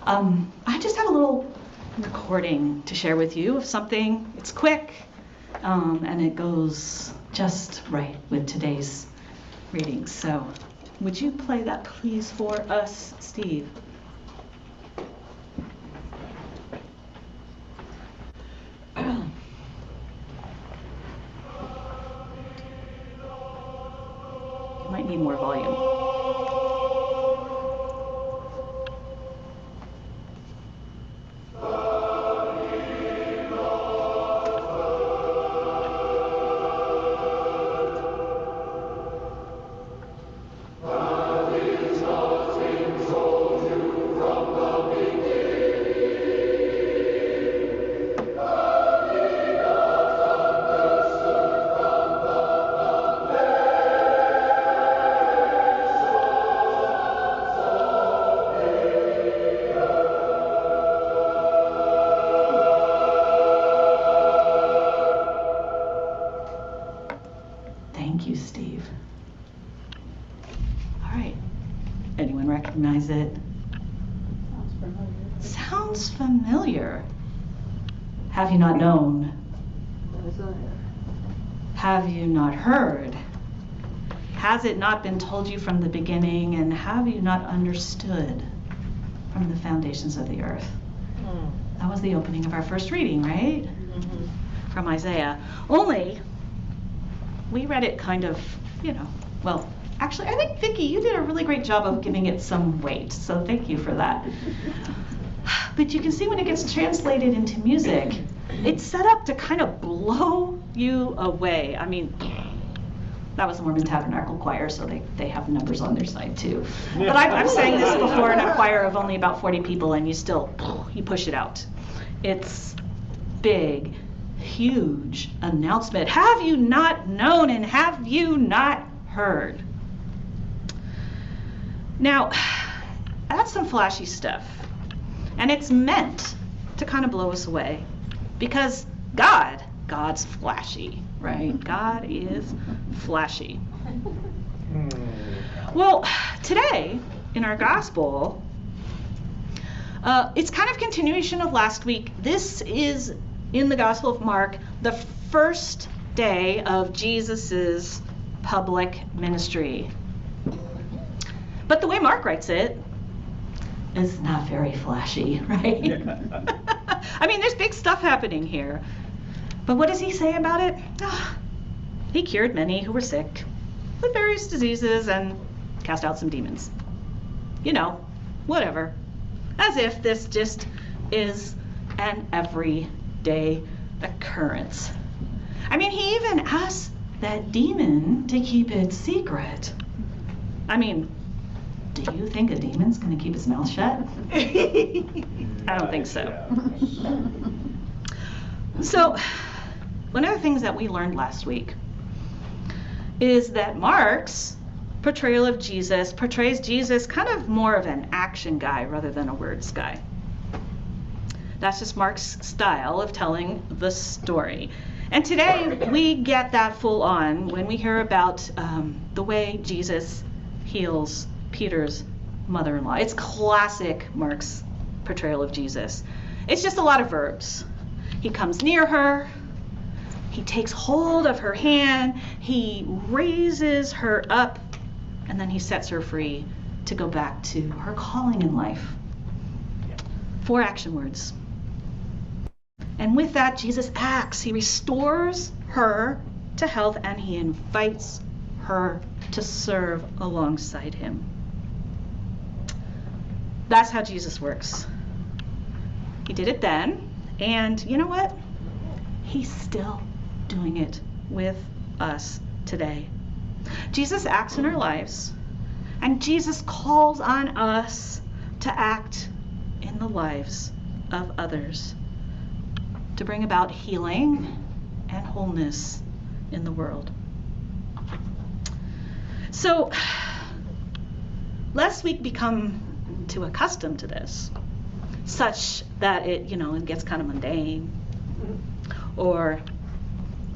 I just have a little recording to share with you of something. It's quick, and it goes just right with today's reading. So would you play that please for us, Steve? You might need more volume. Thank you, Steve. All right. Anyone recognize it? Sounds familiar. Have you not known? Have you not heard? Has it not been told you from the beginning, and have you not understood from the foundations of the earth? That was the opening of our first reading, right? From Isaiah. Only we read it kind of, well, actually, I think, Vicki, you did a really great job of giving it some weight, so thank you for that. But you can see when it gets translated into music, it's set up to kind of blow you away. I mean, that was the Mormon Tabernacle Choir, so they have numbers on their side too. But I've sang this before in a choir of only about 40 people, and you push it out. It's big, huge announcement. Have you not known, and have you not heard? Now, that's some flashy stuff. And it's meant to kind of blow us away. Because God's flashy, right? God is flashy. Well, today, in our gospel, it's kind of continuation of last week. This is, in the Gospel of Mark, the first day of Jesus's public ministry. But the way Mark writes it is not very flashy, right? Yeah. I mean, there's big stuff happening here. But what does he say about it? He cured many who were sick with various diseases and cast out some demons. Whatever. As if this just is an everyday occurrence. I mean, he even asked that demon to keep it secret. I mean, do you think a demon's going to keep his mouth shut? I don't think so. So, one of the things that we learned last week is that Mark's portrayal of Jesus portrays Jesus kind of more of an action guy rather than a words guy. That's just Mark's style of telling the story. And today we get that full on when we hear about the way Jesus heals Peter's mother-in-law. It's classic Mark's portrayal of Jesus. It's just a lot of verbs. He comes near her, he takes hold of her hand, he raises her up, and then he sets her free to go back to her calling in life. 4 action words. And with that, Jesus acts. He restores her to health, and he invites her to serve alongside him. That's how Jesus works. He did it then, and you know what? He's still doing it with us today. Jesus acts in our lives, and Jesus calls on us to act in the lives of others, to bring about healing and wholeness in the world. So, lest we become too accustomed to this, such that it gets kind of mundane, or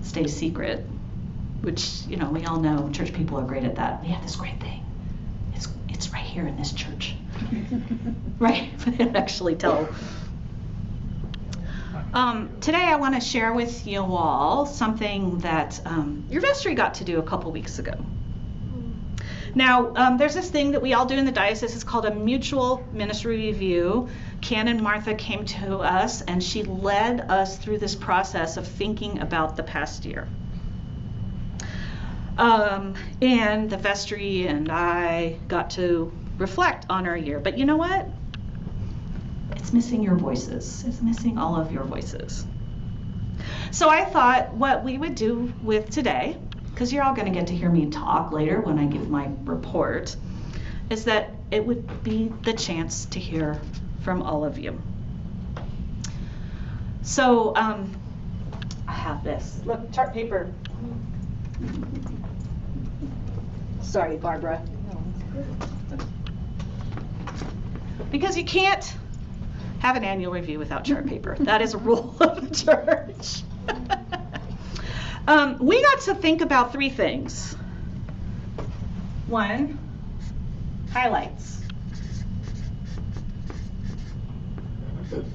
stays secret, which, we all know church people are great at that. We have this great thing. It's right here in this church. Right, they don't actually tell. Today I want to share with you all something that your vestry got to do a couple weeks ago. Now, there's this thing that we all do in the diocese. It's called a mutual ministry review. Canon Martha came to us and she led us through this process of thinking about the past year. And the vestry and I got to reflect on our year. But you know what? It's missing your voices. It's missing all of your voices. So I thought what we would do with today, because you're all going to get to hear me talk later when I give my report, is that it would be the chance to hear from all of you. So I have this. Look, chart paper. Sorry, Barbara. Because you can't have an annual review without chart paper. That is a rule of the church. We got to think about three things. One, highlights.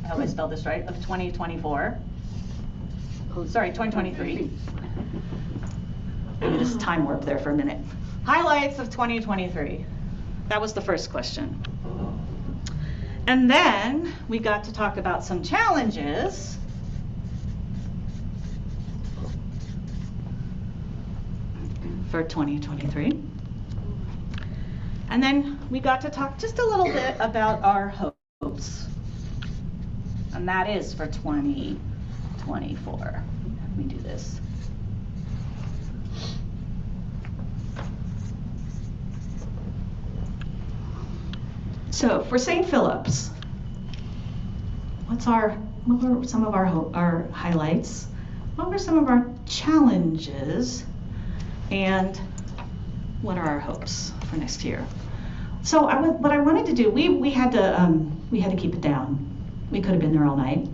I hope I spelled this right, of 2024. Oh, sorry, 2023. Maybe just time warp there for a minute. Highlights of 2023. That was the first question. And then we got to talk about some challenges. For 2023. And then we got to talk just a little bit about our hopes. And that is for 2024. Let me do this. So for St. Philip's, what were some of our highlights? What were some of our challenges? And what are our hopes for next year? So what I wanted to do, we had to keep it down. We could have been there all night,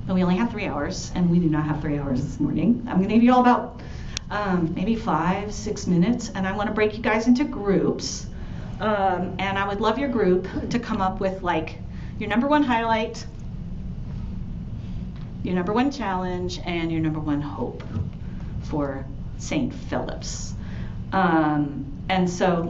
but we only have 3 hours, and we do not have 3 hours this morning. I'm going to give you all about maybe 5-6 minutes, and I want to break you guys into groups. And I would love your group to come up with like your number one highlight, your number one challenge, and your number one hope for St. Philip's. And so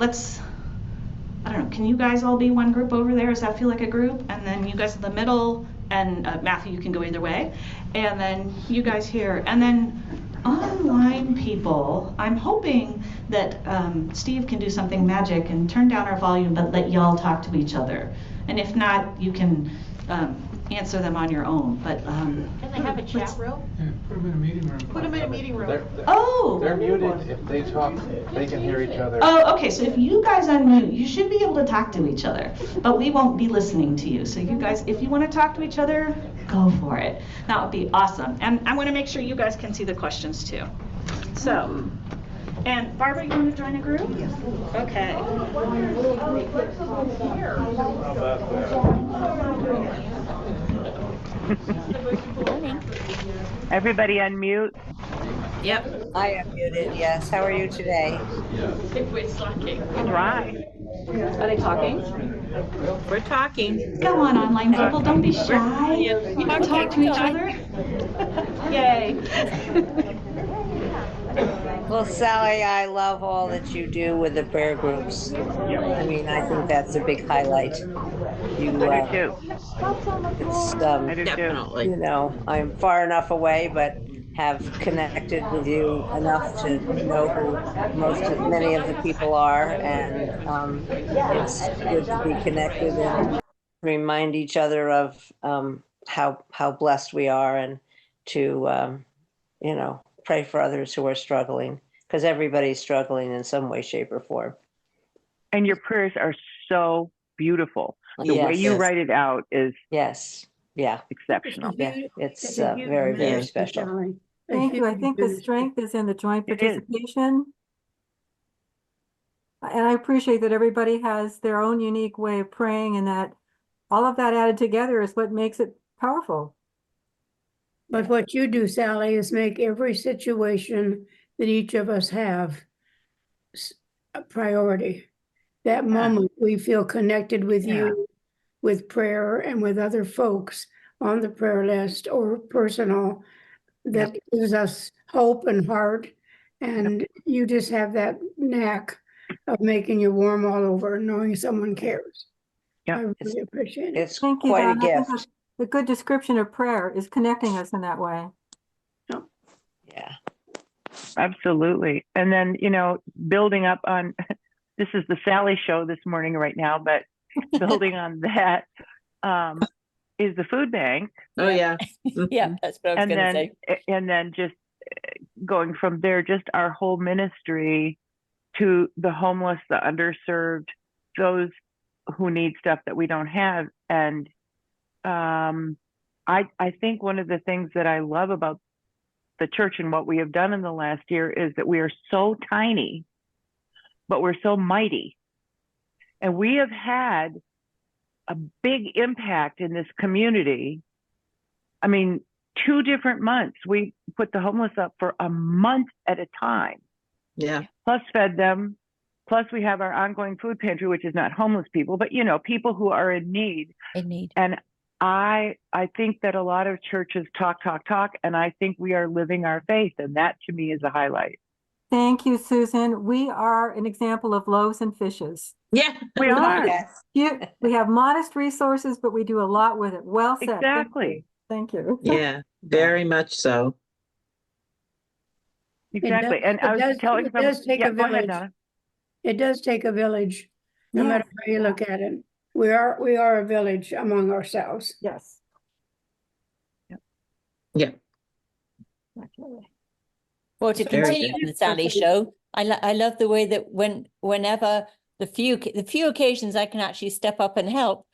I don't know, can you guys all be one group over there? Does that feel like a group? And then you guys in the middle, and Matthew, you can go either way. And then you guys here. And then online people, I'm hoping that Steve can do something magic and turn down our volume, but let y'all talk to each other. And if not, you can answer them on your own. But can they have a chat room? Yeah, put them in a meeting room. Put them in a meeting room. They're muted. If they talk, they can hear each other. Oh, okay. So if you guys unmute, you should be able to talk to each other, but we won't be listening to you. So you guys, if you want to talk to each other, go for it. That would be awesome. And I want to make sure you guys can see the questions too. So, and Barbara, you want to join a group? Yes. Okay. Everybody unmute. Yep. I am muted, yes. How are you today? Try. Are they talking? We're talking. Go on, online people. Don't be shy. Talk to each other. Yay. Well, Sally, I love all that you do with the prayer groups. I mean, I think that's a big highlight. I do too. I do too. You know, I'm far enough away, but have connected with you enough to know who many of the people are, and it's good to be connected and remind each other of how blessed we are, and to pray for others who are struggling, because everybody's struggling in some way, shape, or form. And your prayers are so beautiful. The way you write it out is exceptional. Yeah, it's very, very special. Thank you. I think the strength is in the joint participation. And I appreciate that everybody has their own unique way of praying, and that all of that added together is what makes it powerful. But what you do, Sally, is make every situation that each of us have a priority. that moment we feel connected with you, with prayer and with other folks on the prayer list or personal, that gives us hope and heart. And you just have that knack of making you warm all over, knowing someone cares. I really appreciate it. It's Thank you, quite a Don. I think gift. a good description of prayer is connecting us in that way. Yeah. Absolutely. And then, building up on, this is the Sally show this morning right now, but building on that is the food bank. Oh, yeah. Yeah, that's what I was going to say. And then just going from there, just our whole ministry to the homeless, the underserved, those who need stuff that we don't have. And I think one of the things that I love about the church and what we have done in the last year is that we are so tiny, but we're so mighty. And we have had a big impact in this community. I mean, 2 different months, we put the homeless up for a month at a time. Yeah. Plus fed them. Plus we have our ongoing food pantry, which is not homeless people, but people who are in need. And I think that a lot of churches talk, and I think we are living our faith. And that to me is a highlight. Thank you, Susan. We are an example of loaves and fishes. Yeah, we are. Yes. We have modest resources, but we do a lot with it. Well said. Exactly. Thank you. Yeah, very much so. Exactly. And I was telling them, go ahead, Donna. It does take a village, no matter how you look at it. We are a village among ourselves. Yes. Yeah. Well, to continue on the Sally show, I love the way that whenever the few occasions I can actually step up and help,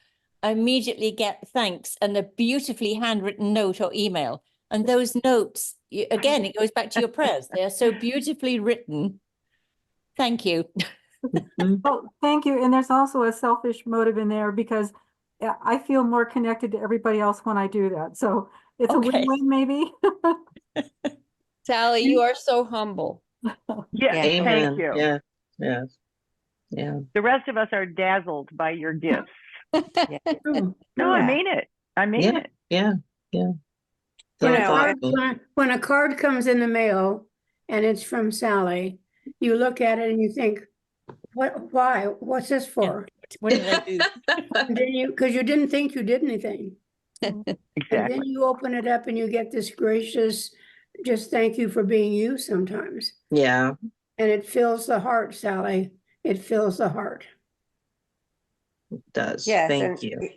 I immediately get thanks and a beautifully handwritten note or email. And those notes, again, it goes back to your prayers. They are so beautifully written. Thank you. Well, thank you. And there's also a selfish motive in there because I feel more connected to everybody else when I do that. So it's a win-win, maybe. Sally, you are so humble. Yeah, thank you. Yeah, yes, yeah. The rest of us are dazzled by your gifts. No, I mean it. I mean it. Yeah. When a card comes in the mail and it's from Sally, you look at it and you think, why? What's this for? What did I do? Because you didn't think you did anything. Exactly. And then you open it up and you get this gracious, just thank you for being you sometimes. Yeah. And it fills the heart, Sally. It fills the heart. It does. Yes, Thank you.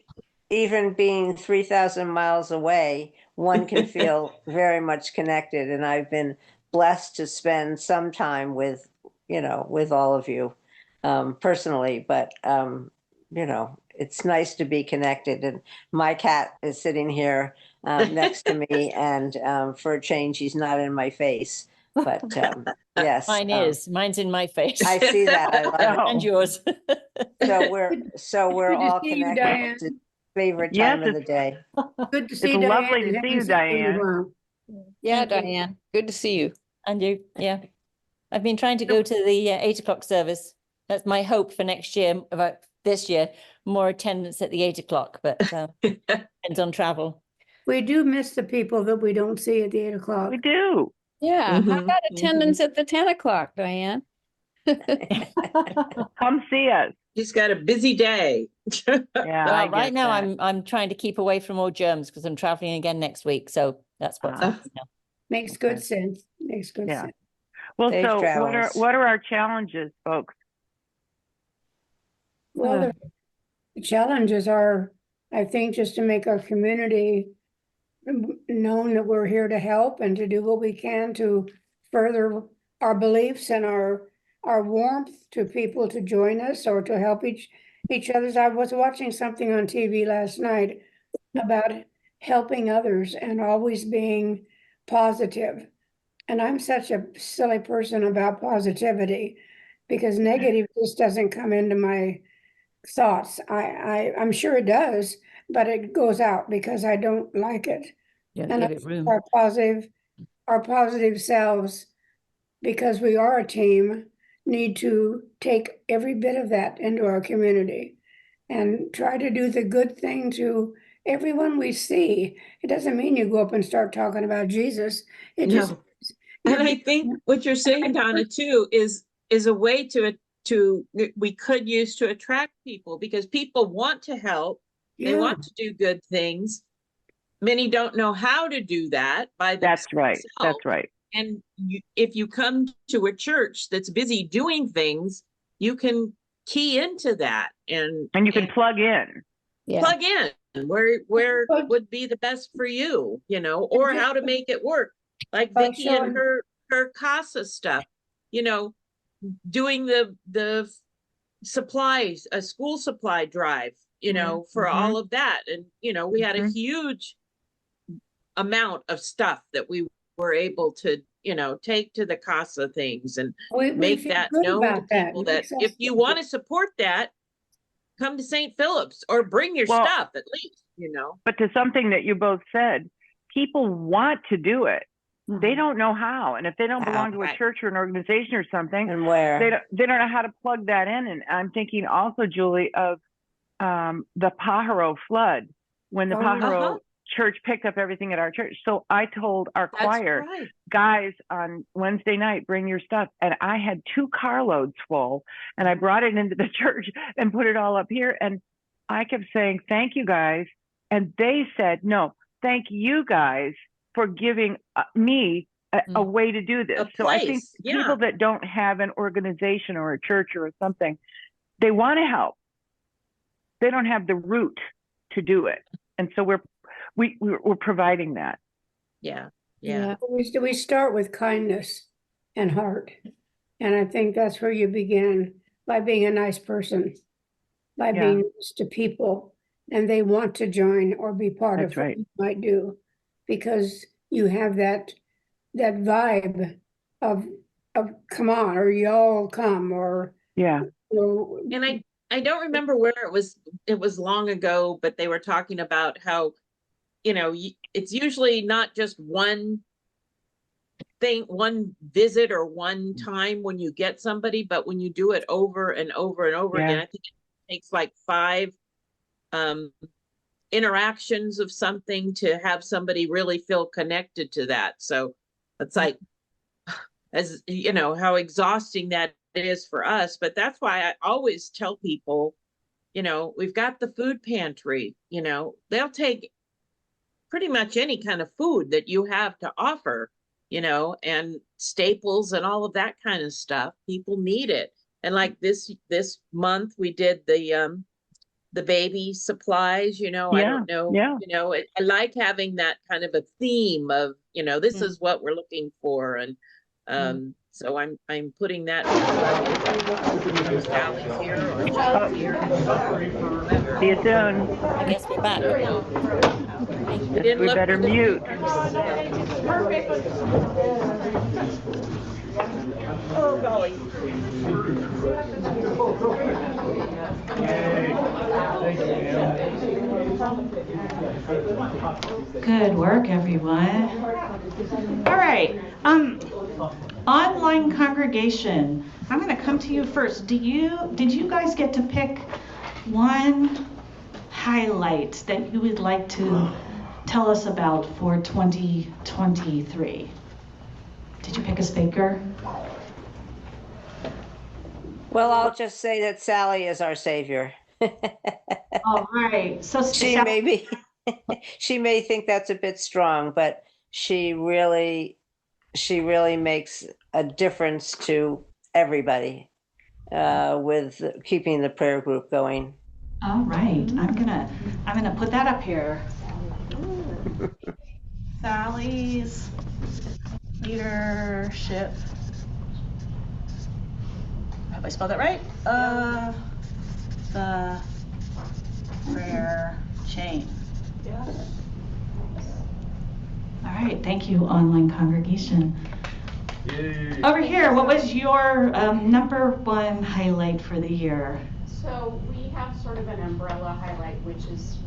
Even being 3,000 miles away, one can feel very much connected. And I've been blessed to spend some time with all of you personally. But, it's nice to be connected. And my cat is sitting here next to me. And for a change, he's not in my face. But yes. Mine's in my face. I see that. I love it. And yours. So we're all connected. It's favorite time of the day. Good to see you, It's Diane. lovely to see you, Diane. Yeah, Diane. Good to see you. And you, yeah. I've been trying to go to the 8 o'clock service. That's my hope for next year, about this year, more attendance at the 8 o'clock, but depends on travel. We do miss the people that we don't see at the 8 o'clock. We do. Yeah. How about attendance at the 10 o'clock, Diane? Come see us. She's got a busy day. Yeah. Right now I'm trying to keep away from all germs because I'm traveling again next week. So that's what's happening now. Makes good sense. Makes good sense. Well, Safe so travels. what are our challenges, folks? Well, the challenges are, I think, just to make our community known that we're here to help and to do what we can to further our beliefs and our warmth to people to join us or to help each other. I was watching something on TV last night about helping others and always being positive. And I'm such a silly person about positivity because negative just doesn't come into my thoughts. I'm sure it does, but it goes out because I don't like it. Yeah, And give it room. our positive selves, because we are a team, need to take every bit of that into our community and try to do the good thing to everyone we see. It doesn't mean you go up and start talking about Jesus. It just No. And I think what you're saying, Donna, too, is a way we could use to attract people, because people want to help. They Yeah. want to do good things. Many don't know how to do that by themselves. That's right. That's right. And if you come to a church that's busy doing things, you can key into that and you can plug in. Yeah. plug in where would be the best for you, you know, or how to make it work. Like Vicki and her CASA stuff, you know, doing the supplies, a school supply drive, you know, for all of that. And, you know, we had a huge amount of stuff that we were able to, you know, take to the CASA things and make that known to people that if you want to support that, come to St. Philip's or bring your stuff at least, you know. But to something that you both said, people want to do it. They don't know how. And if they don't belong to a church or an organization or something, and where they don't know how to plug that in. And I'm thinking also, Julie, of the Pajaro flood, when the Pajaro church picked up everything at our church. So I told our choir, guys, on Wednesday night, bring your stuff. And I had 2 carloads full, and I brought it into the church and put it all up here. And I kept saying, thank you guys. And they said, no, thank you guys for giving me a way to do this. So I think people that don't have an organization or a church or something, they want to help. They don't have the root to do it. And so we're providing that. Yeah. We start with kindness and heart. And I think that's where you begin, by being a nice person, by being nice to people, and they want to join or be part of what you might do, because you have that vibe of come on, or y'all come, or and I don't remember where it was long ago, but they were talking about how, you know, it's usually not just one thing, one visit or one time when you get somebody, but when you do it over and over and over again. I think it takes like 5 interactions of something to have somebody really feel connected to that. So it's like, as you know, how exhausting that is for us. But that's why I always tell people, you know, we've got the food pantry, you know, they'll take pretty much any kind of food that you have to offer, you know, and staples and all of that kind of stuff. People need it. And like this month we did the baby supplies, you know, I don't know, you know, I like having that kind of a theme of, you know, this is what we're looking for. And so I'm putting that Sally's here or John's here. See you soon. I guess we're back. We better mute. Oh, golly. Good work, everyone. All right. Online congregation. I'm going to come to you first. Did you guys get to pick one highlight that you would like to tell us about for 2023? Did you pick a speaker? Well, I'll just say that Sally is our savior. All right. So she may think that's a bit strong, but she really makes a difference to everybody with keeping the prayer group going. All right. I'm gonna put that up here. Sally's leadership. Have I spelled that right? The prayer chain. Yeah. All right. Thank you, online congregation. Yay. Over here, what was your number 1 highlight for the year? So we have sort of an umbrella highlight, which is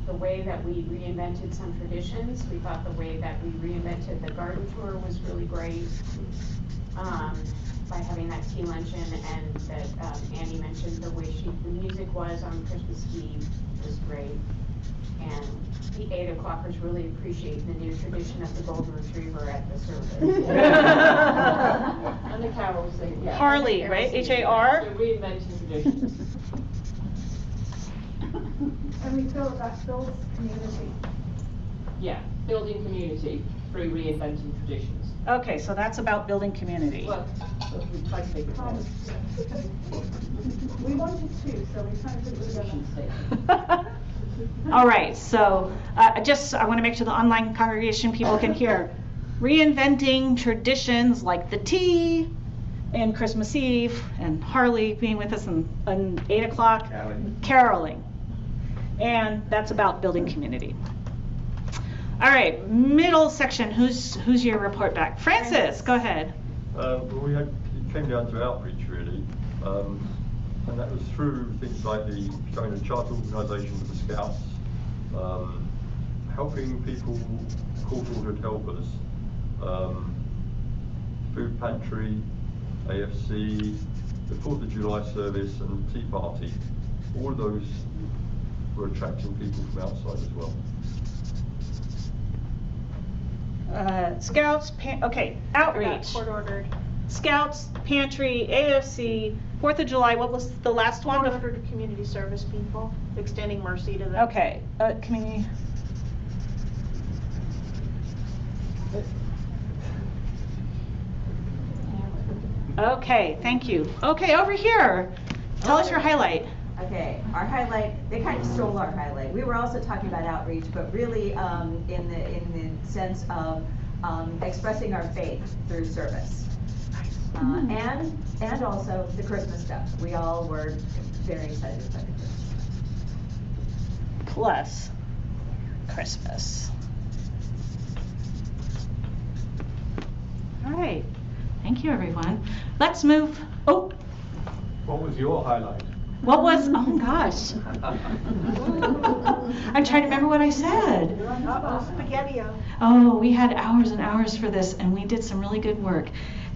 the way that we reinvented some traditions. We thought the way that we reinvented the garden tour was really great. by having that tea luncheon, and that Annie mentioned the way the music was on Christmas Eve was great. And the 8 o'clockers really appreciate the new tradition of the golden retriever at the service. And the carols, yeah. Harley, right? H-A-R? So reinventing traditions. And we feel that builds community. Yeah, building community through reinventing traditions. Okay, so that's about building community. Well, we'd like to make it better. We wanted to, so we kind of put it together. All right, so I want to make sure the online congregation people can hear. Reinventing traditions like the tea and Christmas Eve and Harley being with us on 8 o'clock. Caroling. And that's about building community. All right, middle section, who's your report back? Francis, go ahead. Well, it came down to outreach really. And that was through things like the showing a charter organisation with the Scouts, helping people call ordered helpers, food pantry, AFC, the 4th of July service and Tea Party. All of those were attracting people from outside as well. Scouts, outreach. Court ordered. Scouts, pantry, AFC, 4th of July, what was the last one? Court ordered community service people, extending mercy to them. Okay, community. Okay, thank you. Okay, over here, tell us your highlight. Okay, our highlight, they kind of stole our highlight. We were also talking about outreach, but really in the sense of expressing our faith through service. And also the Christmas stuff. We all were very excited about the Christmas stuff. Plus Christmas. All right, thank you everyone. Let's move, What was your highlight? What was, oh gosh. I'm trying to remember what I said. Spaghetti-o. Oh, we had hours and hours for this and we did some really good work.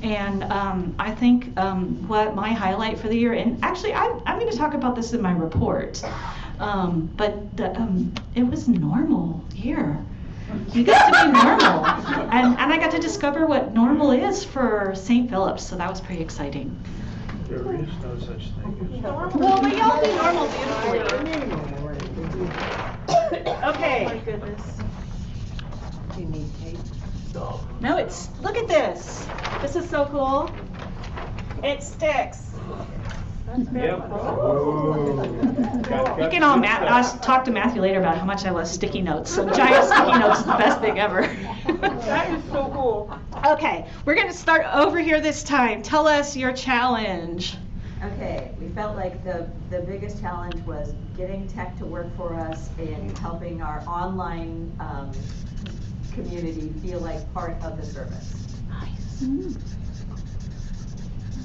And I think what my highlight for the year, and actually I'm going to talk about this in my report, but it was normal year. You got to be normal. And I got to discover what normal is for St. Philip's, so that was pretty exciting. There is no such thing as normal. Well, we all do normal beautifully. Okay. Oh my goodness. Do you need tape? No, it's, look at this. This is so cool. It sticks. Yep. You can all I'll talk to Matthew later about how much I love sticky notes. So giant sticky notes is the best thing ever. That is so cool. Okay, we're going to start over here this time. Tell us your challenge. Okay, we felt like the biggest challenge was getting tech to work for us and helping our online community feel like part of the service. Nice.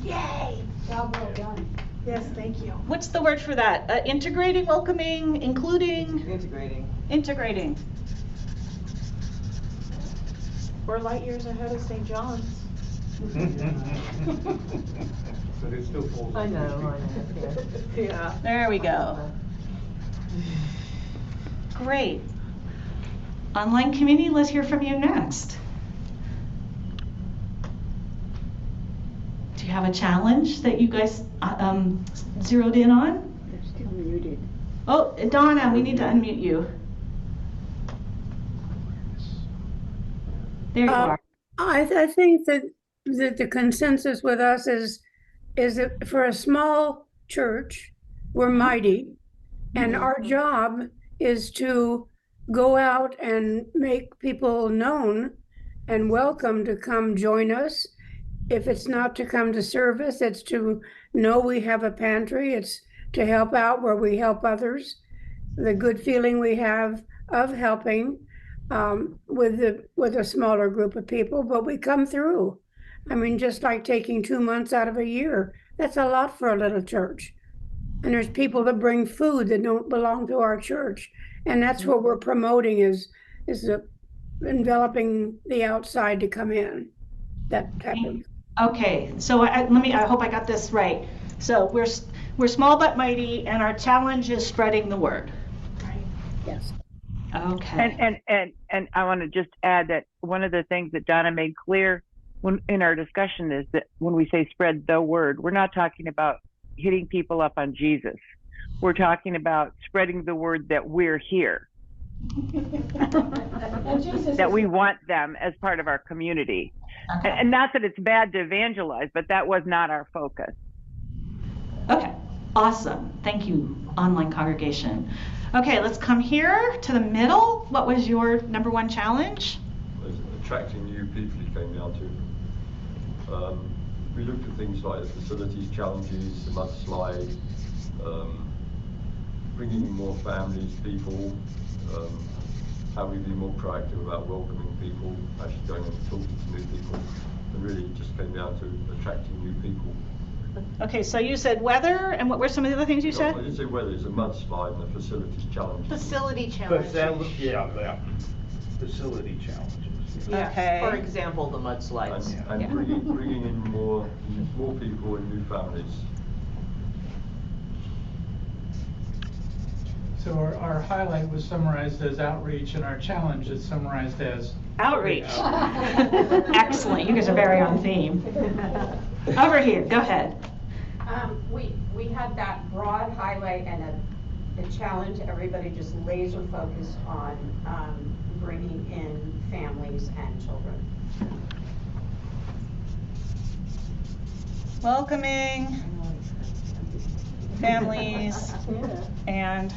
Yay! Job well done. Yes, thank you. What's the word for that? Integrating, welcoming, including? Integrating. We're light years ahead of St. John's. But it still falls. I know. Yeah. There we go. Great. Online community, let's hear from you next. Do you have a challenge that you guys zeroed in on? They're still muted. Oh, Donna, we need to unmute you. There you are. I think that the consensus with us is that for a small church, we're mighty, and our job is to go out and make people known and welcome to come join us. If it's not to come to service, it's to know we have a pantry. It's to help out where we help others. The good feeling we have of helping with a smaller group of people, but we come through. I mean, just like taking 2 months out of a year, that's a lot for a little church. And there's people that bring food that don't belong to our church. And that's what we're promoting is enveloping the outside to come in. That type of Okay, so I hope I got this right. So we're small but mighty, and our challenge is spreading the word. Right. Yes. Okay. And I want to just add that one of the things that Donna made clear in our discussion is that when we say spread the word, we're not talking about hitting people up on Jesus. We're talking about spreading the word that we're here. That we want them as part of our community. Okay. And not that it's bad to evangelize, but that was not our focus. Okay, awesome. Thank you, online congregation. Okay, let's come here to the middle. What was your #1 challenge? Attracting new people it came down to. We looked at things like the facilities challenges, the mudslide, bringing in more families, people, how we be more proactive about welcoming people, actually going and talking to new people, and really it just came down to attracting new people. Okay, so you said weather, and what were some of the other things you said? I didn't say weather, it's a mudslide and the facilities challenge. Facility challenges. Yeah. Facility challenges. Yeah. Okay. For example, the mudslides. And bringing in more people and new families. So our highlight was summarized as outreach, and our challenge is summarized as outreach. Excellent. You guys are very on theme. Over here, go ahead. We had that broad highlight and a challenge. Everybody just laser focused on bringing in families and children. Welcoming families and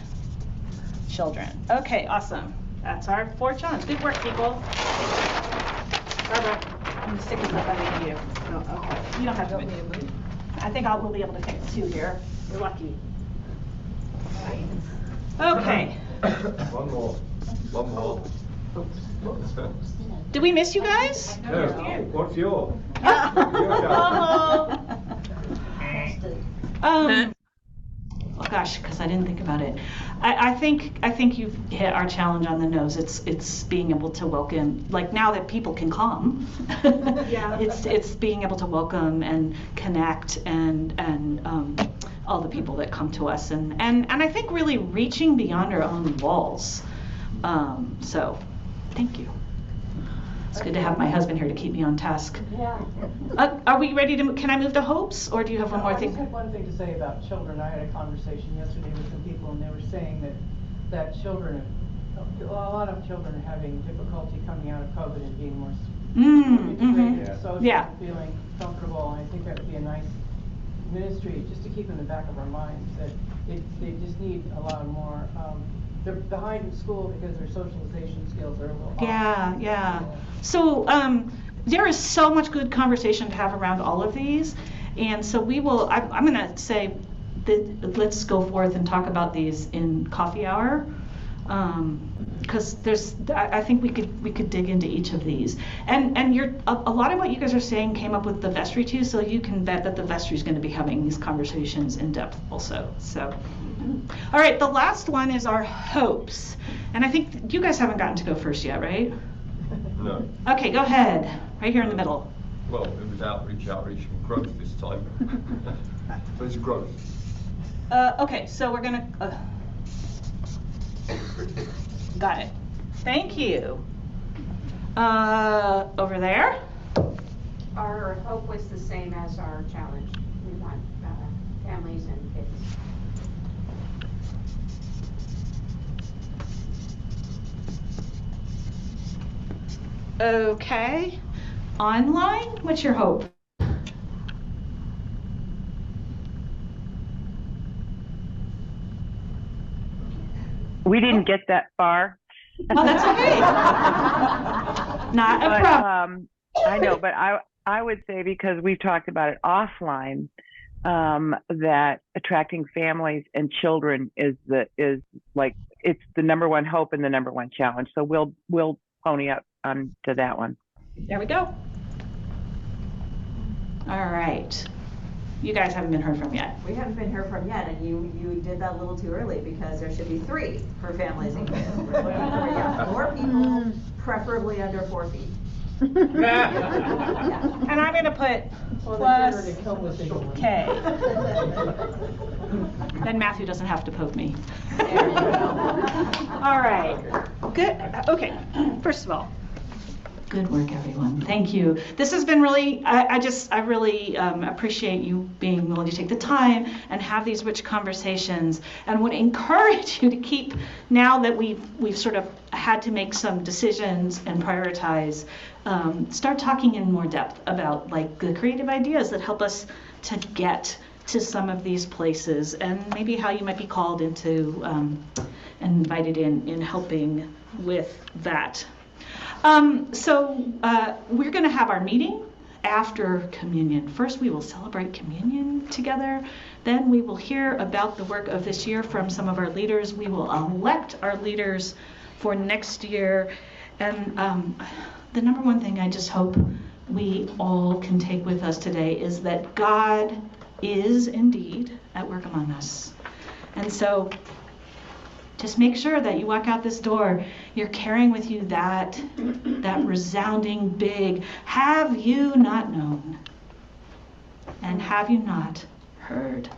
children. Okay, awesome. That's our 4 challenges. Good work, people. Barbara, I'm gonna stick this up underneath you. Oh, okay. You don't have to move. I think we'll be able to take 2 here. You're lucky. Okay. One more. Did we miss you guys? No. What's your? Oh gosh, because I didn't think about it. I think you've hit our challenge on the nose. It's being able to welcome, like now that people can come. Yeah. It's being able to welcome and connect and all the people that come to us and I think really reaching beyond our own walls. So thank you. It's good to have my husband here to keep me on task. Yeah. Are we ready to, can I move to hopes, or do you have one more thing? I just had one thing to say about children. I had a conversation yesterday with some people, and they were saying that children, a lot of children are having difficulty coming out of COVID and being more integrated, social, feeling comfortable, and I think that would be a nice ministry just to keep in the back of our minds that they just need a lot more. They're behind in school because their socialization skills are a little off. Yeah. So there is so much good conversation to have around all of these, and so we will. I'm going to say that let's go forth and talk about these in coffee hour, because I think we could dig into each of these, and a lot of what you guys are saying came up with the vestry too, so you can bet that the vestry is going to be having these conversations in depth also. So. All right, the last one is our hopes. And I think you guys haven't gotten to go first yet, right? No. Okay, go ahead. Right here in the middle. Well, it was outreach and growth this time. But it's growth. Okay, so we're going to... got it. Thank you. Over there? Our hope was the same as our challenge. We want families and kids. Okay. Online, what's your hope? We didn't get that far. Oh, that's okay. Not a problem. I know, but I would say, because we've talked about it offline, that attracting families and children is like it's the #1 hope and the #1 challenge. So we'll pony up to that one. There we go. All right. You guys haven't been heard from yet. We haven't been heard from yet, and you did that a little too early because there should be 3 for families and kids. We're looking for more people, preferably under 4 feet. And I'm going to put plus K. Then Matthew doesn't have to poke me. All right. Good. Okay. First of all, good work, everyone. Thank you. This has been really, I really appreciate you being willing to take the time and have these rich conversations, and would encourage you to keep, now that we've sort of had to make some decisions and prioritize, start talking in more depth about like the creative ideas that help us to get to some of these places, and maybe how you might be called into and invited in helping with that. So we're going to have our meeting after communion. First, we will celebrate communion together. Then we will hear about the work of this year from some of our leaders. We will elect our leaders for next year. And the number one thing I just hope we all can take with us today is that God is indeed at work among us. And so just make sure that you walk out this door, you're carrying with you that resounding big, have you not known? And have you not heard?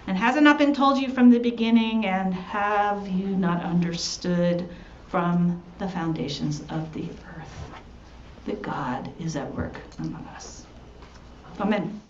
And has it not been told you from the beginning? And have you not understood from the foundations of the earth that God is at work among us? Amen.